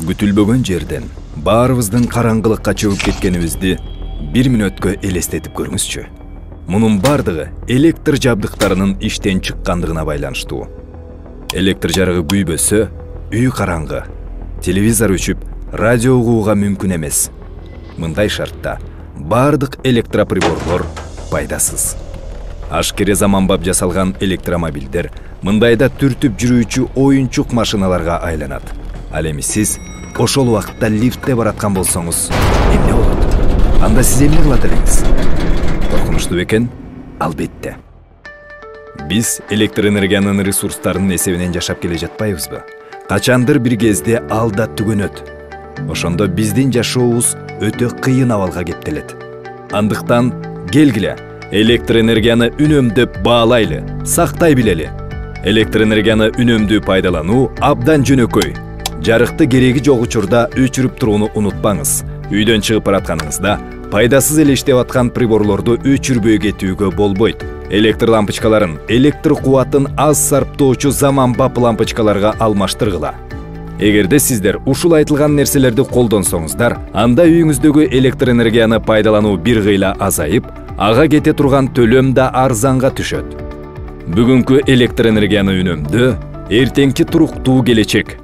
Күтүлбөгөн жерден баарыбыздын караңгылыкка чөгүп кеткенибизди 1 мүнөткө элестетип көрүңүзчү. Мунун бардыгы электр жабдыктарынын иштен чыккандыгына байланыштуу. Электр жарыгы күйбөсө, үй караңгы, телевизор өчүп, радио угууга мүмкүн эмес. Мындай шартта бардык электроприборлор пайдасыз. Ашкере заманбап жасалган электромобилдер мындайда түртүп жүрүүчү оюнчук машиналарга айланат. Ал эми сиз ошол убакытта лифтте бараткан болсоңуз, эмне болот? Анда сиз эмне кылат элеңиз? Коркунучтуу бекен? Албетте. Биз электр энергиянын ресурстарынын эсебинен жашап келе жатпайбызбы? Качандыр бир кезде ал да түгөнөт. Ошондо биздин жашообуз өтө кыйын абалга кептелет. Андыктан келгиле, электр энергияны үнөмдөп баалайлы, сактай билели. Электр энергияны үнөмдүү пайдалануу абдан жөнөкөй. Жарыкты кереги жок учурда өчүрүп турууну унутпаңыз. Үйдөн чыгып баратканыңызда пайдасыз эле иштеп аткан приборлорду өчүрбөй кетүүгө болбойт. Электр лампочкаларын электр кубатын аз сарптоочу заманбап лампочкаларга алмаштыргыла. Эгерде сиздер ушул айтылган нерселерди колдонсоңуздар, анда үйүңүздөгү электр энергияны пайдалануу бир кыйла азайып, ага кете турган төлөм да арзанга түшөт. Бүгүнкү электр энергияны үнөмдөө эртеңки туруктуу келечек.